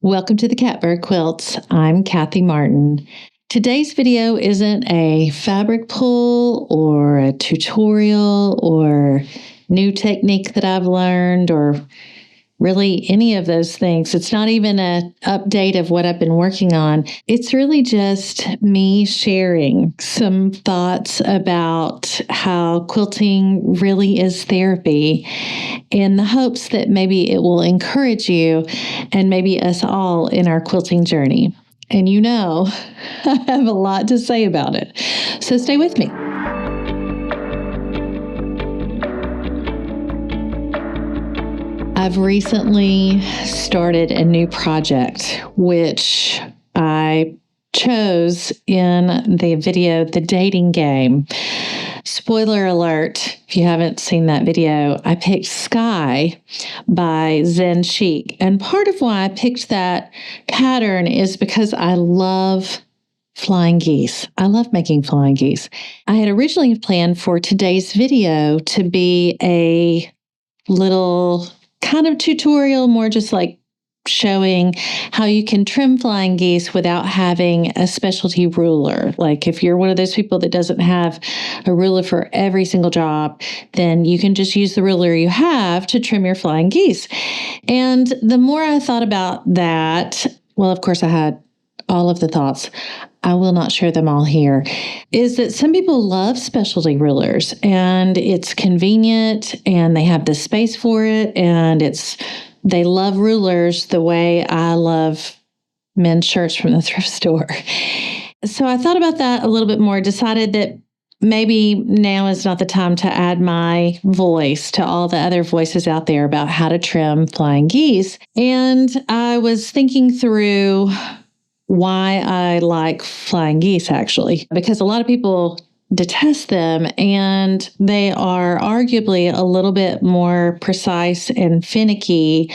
Welcome to the Catbird Quilts. I'm Kathy Martin. Today's video isn't a fabric pull or a tutorial or new technique that I've learned or really any of those things. It's not even an update of what I've been working on. It's really just me sharing some thoughts about how quilting really is therapy in the hopes that maybe it will encourage you and maybe us all in our quilting journey. And you know, I have a lot to say about it. So stay with me. I've recently started a new project, which I chose in the video, The Dating Game. Spoiler alert, if you haven't seen that video, I picked Sky by Zen Chic. And part of why I picked that pattern is because I love flying geese. I love making flying geese. I had originally planned for today's video to be a little kind of tutorial, more just like showing how you can trim flying geese without having a specialty ruler. Like if you're one of those people that doesn't have a ruler for every single job, then you can just use the ruler you have to trim your flying geese. And the more I thought about that, well, of course I had all of the thoughts. I will not share them all here, is that some people love specialty rulers and it's convenient and they have the space for it and they love rulers the way I love men's shirts from the thrift store. So I thought about that a little bit more, decided that maybe now is not the time to add my voice to all the other voices out there about how to trim flying geese. And I was thinking through why I like flying geese, actually, because a lot of people detest them and they are arguably a little bit more precise and finicky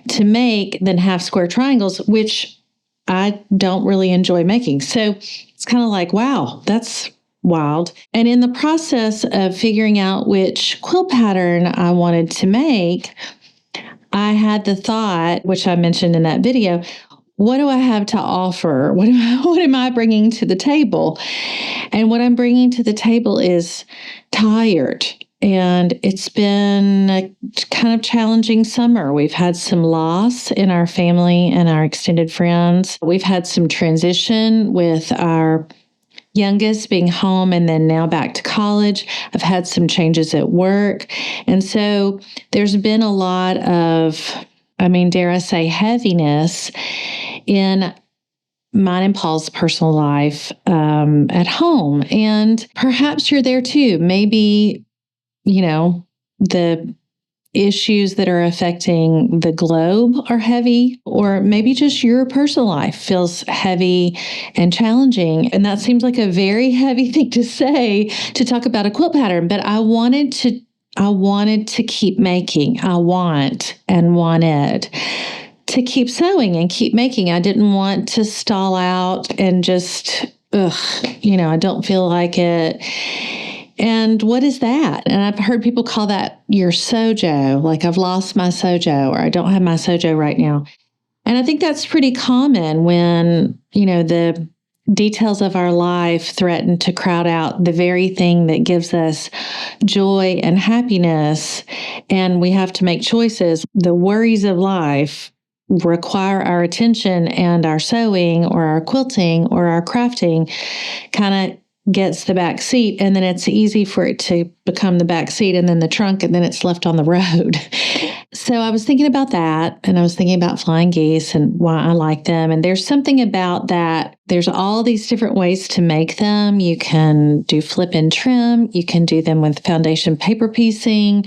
to make than half square triangles, which I don't really enjoy making. So it's kind of like, wow, that's wild. And in the process of figuring out which quilt pattern I wanted to make, I had the thought, which I mentioned in that video, what do I have to offer? What am I bringing to the table? And what I'm bringing to the table is tired. And it's been a kind of challenging summer. We've had some loss in our family and our extended friends. We've had some transition with our youngest being home and then now back to college. I've had some changes at work. And so there's been a lot of, dare I say, heaviness in mine and Paul's personal life at home. And perhaps you're there too. Maybe, the issues that are affecting the globe are heavy, or maybe just your personal life feels heavy and challenging. And that seems like a very heavy thing to say to talk about a quilt pattern, but I wanted to keep making. I wanted to keep sewing and keep making. I didn't want to stall out and just, I don't feel like it. And what is that? And I've heard people call that your SewJo, like I've lost my SewJo or I don't have my SewJo right now. And I think that's pretty common when, the details of our life threaten to crowd out the very thing that gives us joy and happiness. And we have to make choices. The worries of life require our attention, and our sewing or our quilting or our crafting kind of gets the back seat, and then it's easy for it to become the back seat and then the trunk, and then it's left on the road. So I was thinking about that, and I was thinking about flying geese and why I like them. And there's something about that. There's all these different ways to make them. You can do flip and trim. You can do them with foundation paper piecing.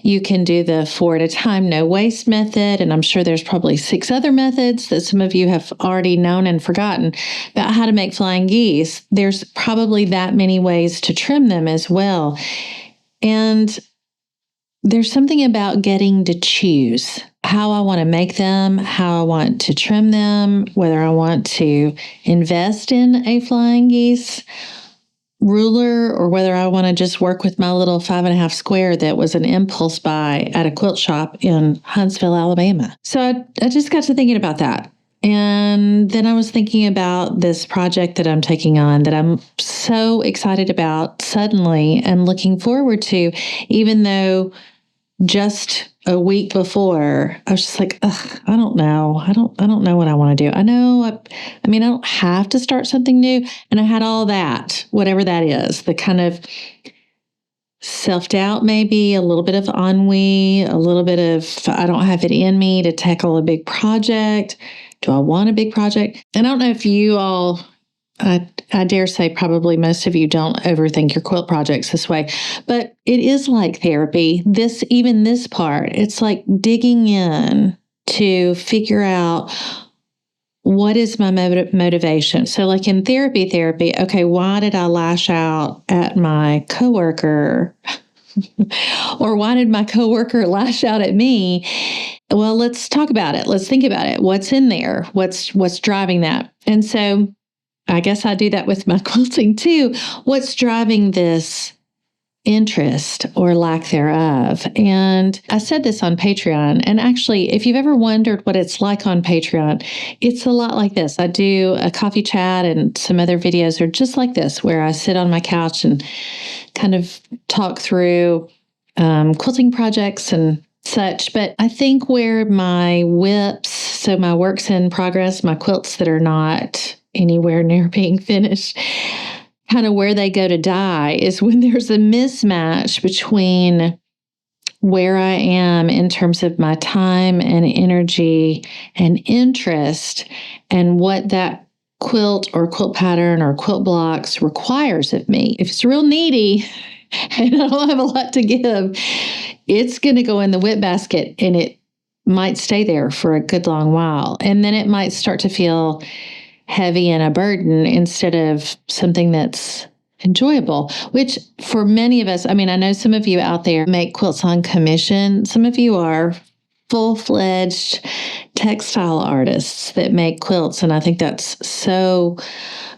You can do the 4 at a time, no waste method. And I'm sure there's probably 6 other methods that some of you have already known and forgotten about how to make flying geese. There's probably that many ways to trim them as well. And there's something about getting to choose how I want to make them, how I want to trim them, whether I want to invest in a flying geese ruler or whether I want to just work with my little 5.5 square that was an impulse buy at a quilt shop in Huntsville, Alabama. So I just got to thinking about that. And then I was thinking about this project that I'm taking on that I'm so excited about suddenly and looking forward to, even though just a week before I was just like, ugh, I don't know. I don't know what I want to do. I know, I mean, I don't have to start something new. And I had all that, whatever that is, the kind of self-doubt, maybe a little bit of ennui, a little bit of, I don't have it in me to tackle a big project. Do I want a big project? And I don't know if you all, I dare say probably most of you don't overthink your quilt projects this way, but it is like therapy. Even this part, it's like digging in to figure out what is my motivation. So like in therapy, okay, why did I lash out at my coworker? Or why did my coworker lash out at me? Well, let's talk about it. Let's think about it. What's in there? What's driving that? And so I guess I do that with my quilting too. What's driving this interest or lack thereof? And I said this on Patreon. And actually, if you've ever wondered what it's like on Patreon, it's a lot like this. I do a coffee chat and some other videos are just like this, where I sit on my couch and kind of talk through quilting projects and such. But I think where my whips, so my works in progress, my quilts that are not anywhere near being finished, kind of where they go to die is when there's a mismatch between where I am in terms of my time and energy and interest and what that quilt or quilt pattern or quilt blocks requires of me. If it's real needy and I don't have a lot to give, it's going to go in the whip basket and it might stay there for a good long while. And then it might start to feel heavy and a burden instead of something that's enjoyable, which for many of us, I mean, I know some of you out there make quilts on commission. Some of you are full-fledged textile artists that make quilts. And I think that's so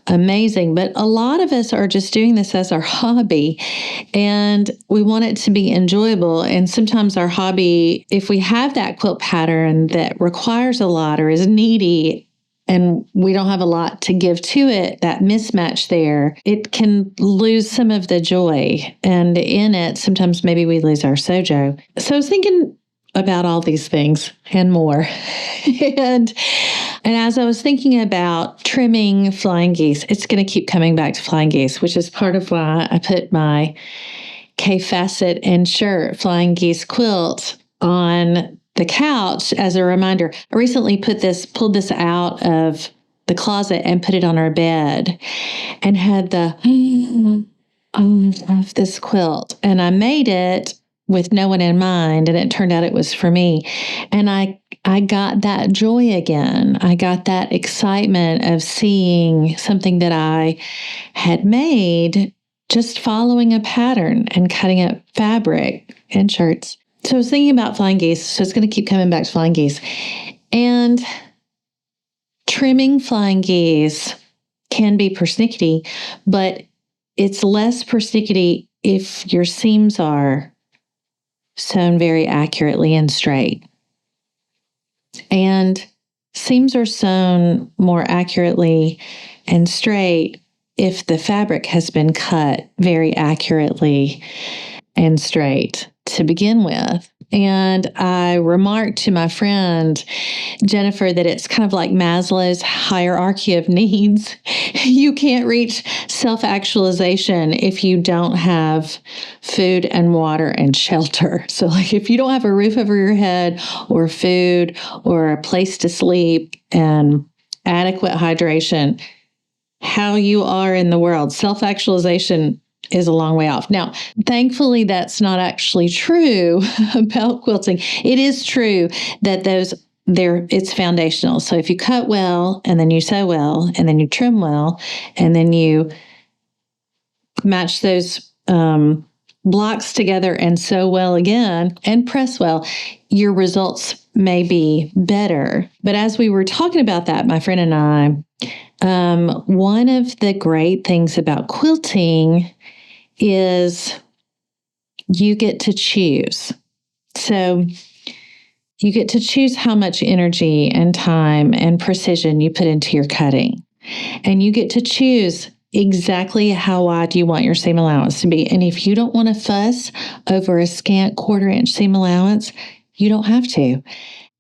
amazing. But a lot of us are just doing this as our hobby and we want it to be enjoyable. And sometimes our hobby, if we have that quilt pattern that requires a lot or is needy, and we don't have a lot to give to it, that mismatch there, it can lose some of the joy. And in it, sometimes maybe we lose our SewJo. So I was thinking about all these things and more. and as I was thinking about trimming flying geese, it's going to keep coming back to flying geese, which is part of why I put my K-Facet and shirt flying geese quilt on the couch as a reminder. I recently pulled this out of the closet and put it on our bed and had the, I love this quilt. And I made it with no one in mind. And it turned out it was for me. And I got that joy again. I got that excitement of seeing something that I had made, just following a pattern and cutting up fabric and shirts. So I was thinking about flying geese, so it's going to keep coming back to flying geese. And trimming flying geese can be persnickety, but it's less persnickety if your seams are sewn very accurately and straight. And seams are sewn more accurately and straight if the fabric has been cut very accurately and straight to begin with. And I remarked to my friend, Jennifer, that it's kind of like Maslow's hierarchy of needs. You can't reach self-actualization if you don't have food and water and shelter. So like if you don't have a roof over your head or food or a place to sleep and adequate hydration, how you are in the world, self-actualization is a long way off. Now, thankfully, that's not actually true about quilting. It is true that it's foundational. So if you cut well, and then you sew well, and then you trim well, and then you match those blocks together and sew well again and press well, your results may be better. But as we were talking about that, my friend and One of the great things about quilting is you get to choose. So you get to choose how much energy and time and precision you put into your cutting. And you get to choose exactly how wide you want your seam allowance to be. And if you don't want to fuss over a scant 1/4 inch seam allowance, you don't have to.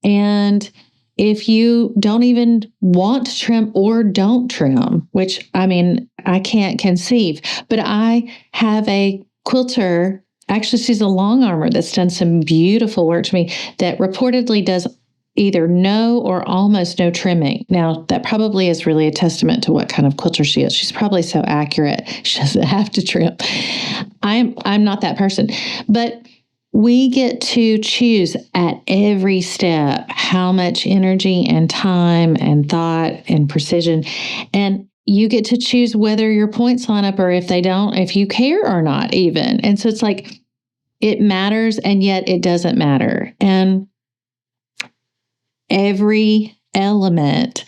And if you don't even want to trim or don't trim, which I mean, I can't conceive, but I have a quilter. Actually, she's a long armor that's done some beautiful work to me that reportedly does either no or almost no trimming. Now, that probably is really a testament to what kind of quilter she is. She's probably so accurate, she doesn't have to trim. I'm not that person. But we get to choose at every step how much energy and time and thought and precision. And you get to choose whether your points line up or if they don't, if you care or not, even. And so it's like it matters and yet it doesn't matter. And every element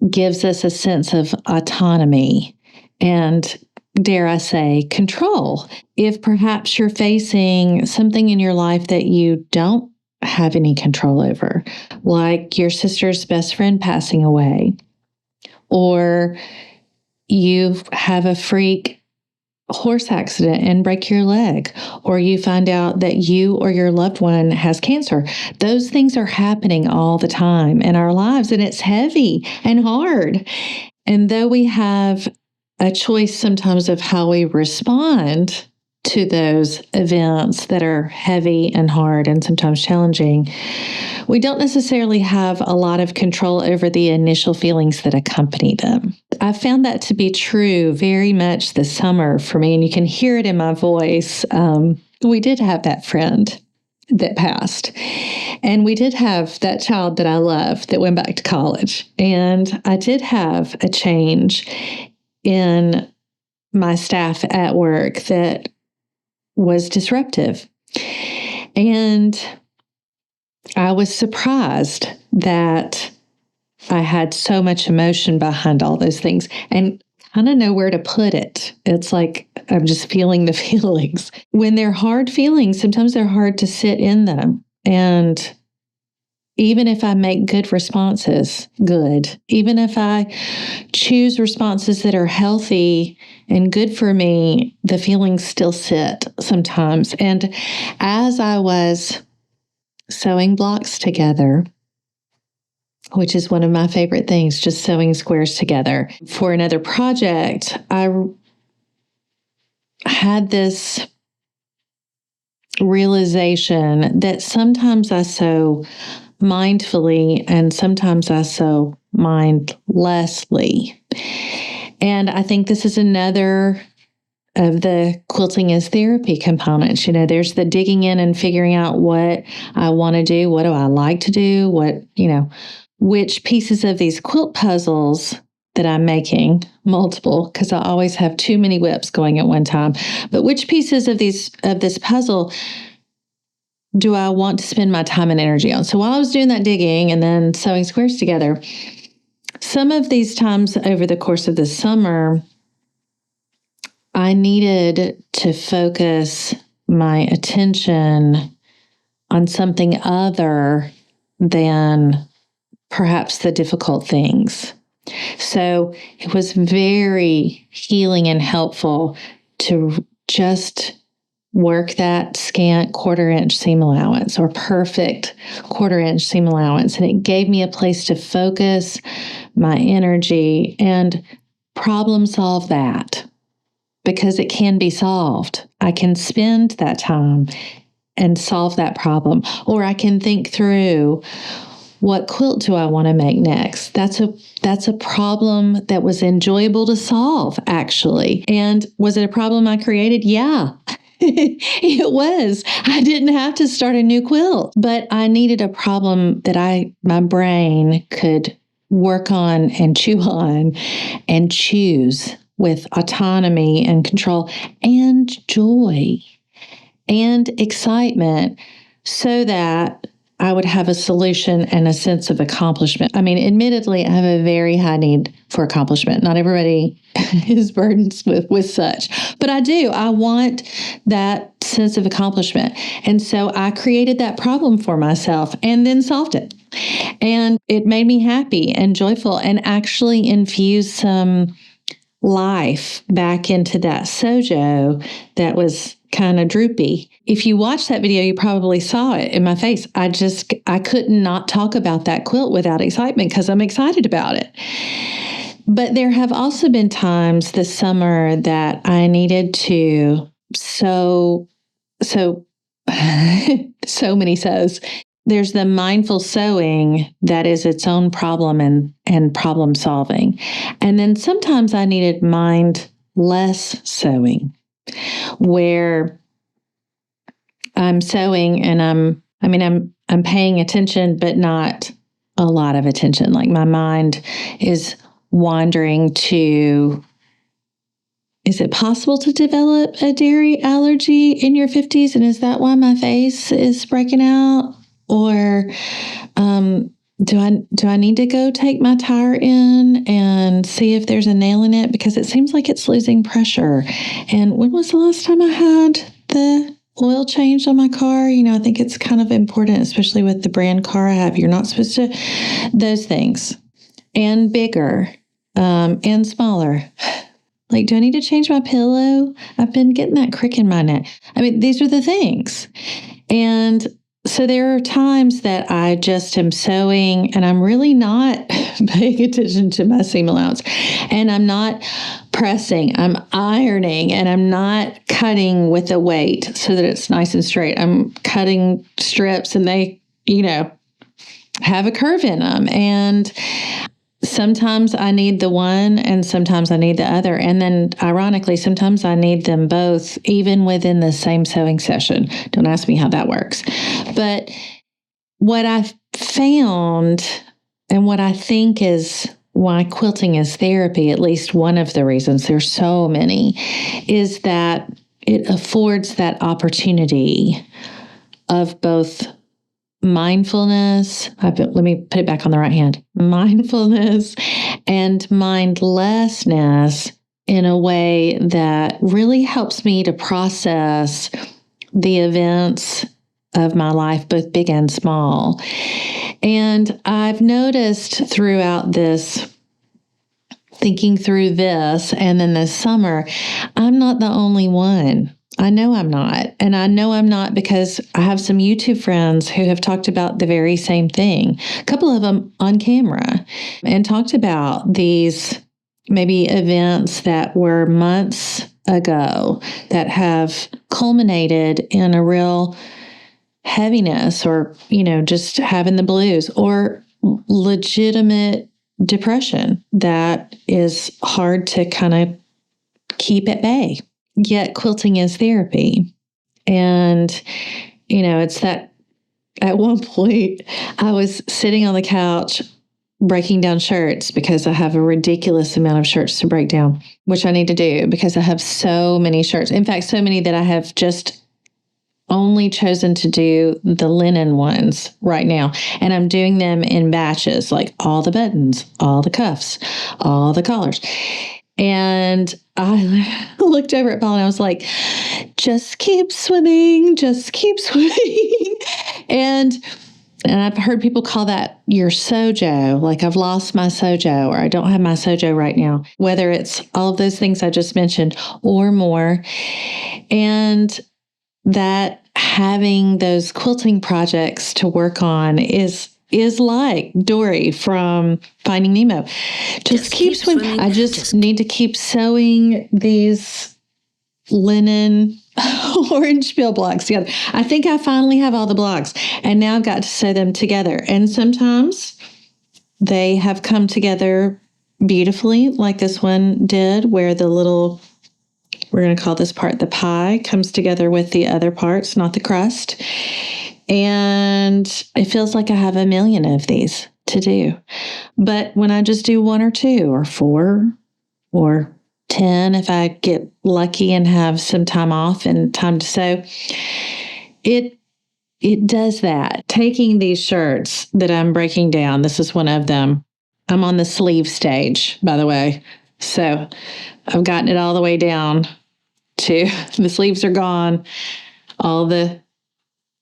gives us a sense of autonomy and, dare I say, control. If perhaps you're facing something in your life that you don't have any control over, like your sister's best friend passing away, or you have a freak horse accident and break your leg, or you find out that you or your loved one has cancer. Those things are happening all the time in our lives, and it's heavy and hard. And though we have a choice sometimes of how we respond to those events that are heavy and hard and sometimes challenging, we don't necessarily have a lot of control over the initial feelings that accompany them. I found that to be true very much this summer for me, and you can hear it in my voice. We did have that friend that passed, and we did have that child that I love that went back to college, and I did have a change in my staff at work that was disruptive. And I was surprised that I had so much emotion behind all those things and kind of know where to put it. It's like I'm just feeling the feelings. When they're hard feelings, sometimes they're hard to sit in them. And even if I make good responses, even if I choose responses that are healthy and good for me, the feelings still sit sometimes. And as I was sewing blocks together, which is one of my favorite things, just sewing squares together for another project, I had this realization that sometimes I sew mindfully and sometimes I sew mindlessly. And I think this is another of the quilting as therapy components. There's the digging in and figuring out what I want to do, what do I like to do, which pieces of these quilt puzzles that I'm making, multiple, because I always have too many whips going at one time, but which pieces of this puzzle do I want to spend my time and energy on? So while I was doing that digging and then sewing squares together, some of these times over the course of the summer, I needed to focus my attention on something other than perhaps the difficult things. So it was very healing and helpful to just work that scant 1/4 inch seam allowance or perfect 1/4 inch seam allowance. And it gave me a place to focus my energy and problem solve that because it can be solved. I can spend that time and solve that problem, or I can think through what quilt do I want to make next? That's a problem that was enjoyable to solve, actually. And was it a problem I created? Yeah. It was. I didn't have to start a new quilt, but I needed a problem that my brain could work on and chew on and choose with autonomy and control and joy and excitement so that I would have a solution and a sense of accomplishment. I mean, admittedly, I have a very high need for accomplishment. Not everybody is burdened with such, but I do. I want that sense of accomplishment. And so I created that problem for myself and then solved it. And it made me happy and joyful and actually infused some life back into that SewJo that was kind of droopy. If you watch that video, you probably saw it in my face. I could not talk about that quilt without excitement because I'm excited about it. But there have also been times this summer that I needed to sew so many sews. There's the mindful sewing that is its own problem and problem solving. And then sometimes I needed mindless sewing, where I'm sewing and I'm paying attention, but not a lot of attention. Like my mind is wandering to, is it possible to develop a dairy allergy in your 50s? And is that why my face is breaking out? Or do I need to go take my tire in and see if there's a nail in it? Because it seems like it's losing pressure. And when was the last time I had the oil changed on my car? I think it's kind of important, especially with the brand car I have. You're not supposed to, those things. And bigger, and smaller. Like, do I need to change my pillow? I've been getting that crick in my neck. I mean, these are the things. And so there are times that I just am sewing and I'm really not paying attention to my seam allowance, and I'm not pressing, I'm ironing, and I'm not cutting with a weight so that it's nice and straight. I'm cutting strips and they, have a curve in them. And sometimes I need the one and sometimes I need the other. And then ironically, sometimes I need them both, even within the same sewing session. Don't ask me how that works. But what I've found and what I think is why quilting is therapy, at least one of the reasons, there's so many, is that it affords that opportunity of both mindfulness, let me put it back on the right hand, mindfulness and mindlessness in a way that really helps me to process the events of my life, both big and small. And I've noticed throughout this, thinking through this, and then this summer, I'm not the only one. I know I'm not. And I know I'm not because I have some YouTube friends who have talked about the very same thing, a couple of them on camera, and talked about these maybe events that were months ago that have culminated in a real heaviness or, just having the blues or legitimate depression that is hard to kind of keep at bay. Yet quilting is therapy. And, it's that at one point I was sitting on the couch breaking down shirts because I have a ridiculous amount of shirts to break down, which I need to do because I have so many shirts. In fact, so many that I have just only chosen to do the linen ones right now. And I'm doing them in batches, like all the buttons, all the cuffs, all the collars. And I looked over at Paul and I was like, just keep swimming, just keep swimming. And I've heard people call that your SewJo, like I've lost my SewJo or I don't have my SewJo right now, whether it's all of those things I just mentioned or more. And that having those quilting projects to work on is like Dory from Finding Nemo. Just keep swimming. I just need to keep sewing these linen orange peel blocks together. I think I finally have all the blocks, and now I've got to sew them together. And sometimes they have come together beautifully, like this one did, where the little, we're going to call this part the pie, comes together with the other parts, not the crust. And it feels like I have a million of these to do. But when I just do one or two or four or 10, if I get lucky and have some time off and time to sew, it it does that. Taking these shirts that I'm breaking down, this is one of them. I'm on the sleeve stage, by the way. So I've gotten it all the way down to the sleeves are gone. All the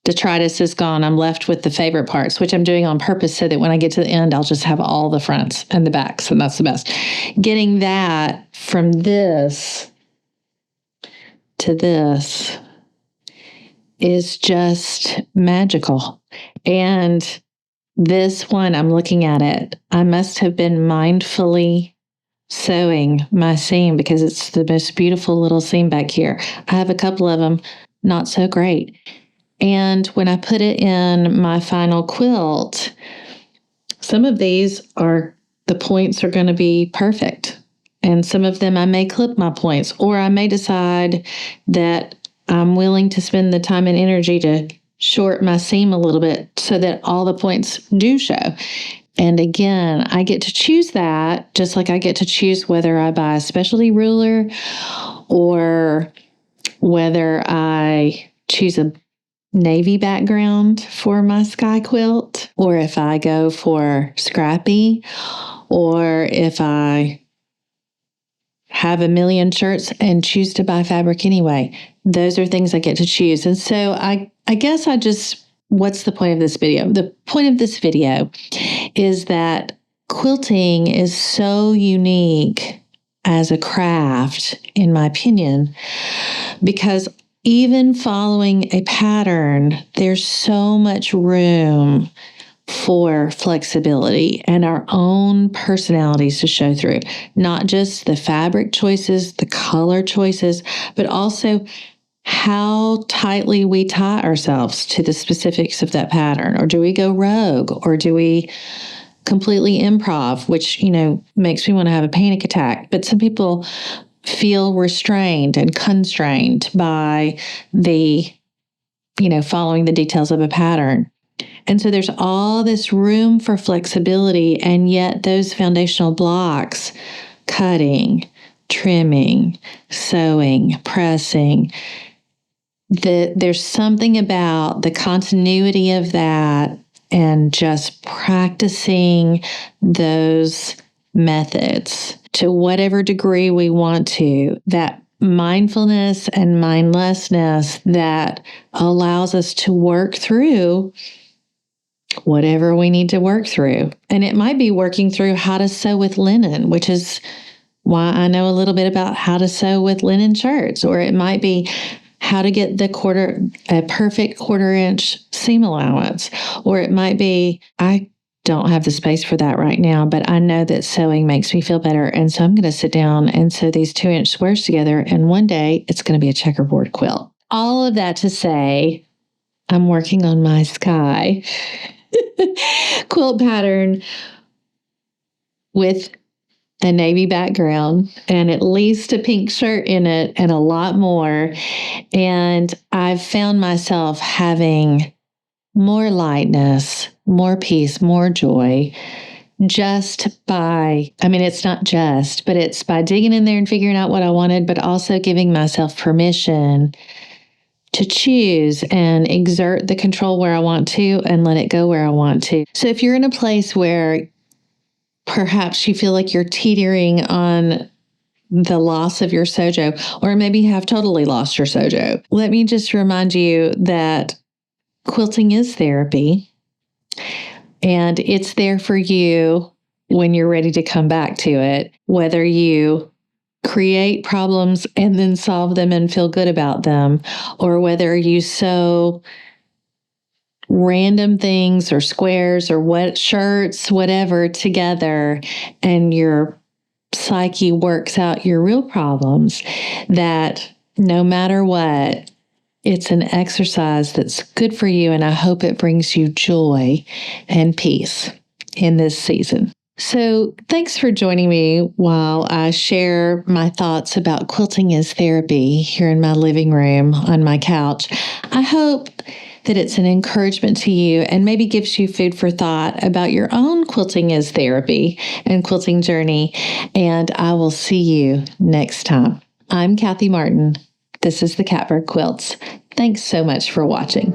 detritus is gone. I'm left with the favorite parts, which I'm doing on purpose so that when I get to the end, I'll just have all the fronts and the backs, and that's the best. Getting that from this to this is just magical. And this one, I'm looking at it, I must have been mindfully sewing my seam because it's the most beautiful little seam back here. I have a couple of them, not so great. And when I put it in my final quilt, some of these are, the points are going to be perfect. And some of them I may clip my points, or I may decide that I'm willing to spend the time and energy to short my seam a little bit so that all the points do show. And again, I get to choose that, just like I get to choose whether I buy a specialty ruler or whether I choose a navy background for my sky quilt, or if I go for scrappy, or if I have a million shirts and choose to buy fabric anyway. Those are things I get to choose. And so I guess what's the point of this video? The point of this video is that quilting is so unique as a craft, in my opinion, because even following a pattern, there's so much room for flexibility and our own personalities to show through. Not just the fabric choices, the color choices, but also how tightly we tie ourselves to the specifics of that pattern. Or do we go rogue? Or do we completely improv, which, makes me want to have a panic attack. But some people feel restrained and constrained by the, following the details of a pattern. And so there's all this room for flexibility, and yet those foundational blocks, cutting, trimming, sewing, pressing, there's something about the continuity of that and just practicing those methods to whatever degree we want to, that mindfulness and mindlessness that allows us to work through whatever we need to work through. And it might be working through how to sew with linen, which is why I know a little bit about how to sew with linen shirts, or it might be how to get a perfect 1/4 inch seam allowance, or it might be, I don't have the space for that right now, but I know that sewing makes me feel better. And so I'm going to sit down and sew these 2-inch squares together. And one day it's going to be a checkerboard quilt. All of that to say, I'm working on my sky quilt pattern with a navy background and at least a pink shirt in it and a lot more. And I've found myself having more lightness, more peace, more joy just by, it's not just, but it's by digging in there and figuring out what I wanted, but also giving myself permission to choose and exert the control where I want to and let it go where I want to. So if you're in a place where perhaps you feel like you're teetering on the loss of your SewJo, or maybe have totally lost your SewJo, let me just remind you that quilting is therapy, and it's there for you when you're ready to come back to it, whether you create problems and then solve them and feel good about them, or whether you sew random things or squares or what shirts, whatever, together, and your psyche works out your real problems, that no matter what, it's an exercise that's good for you, and I hope it brings you joy and peace in this season. So thanks for joining me while I share my thoughts about quilting as therapy here in my living room on my couch. I hope that it's an encouragement to you and maybe gives you food for thought about your own quilting as therapy and quilting journey. And I will see you next time. I'm Kathy Martin. This is the Catbird Quilts. Thanks so much for watching.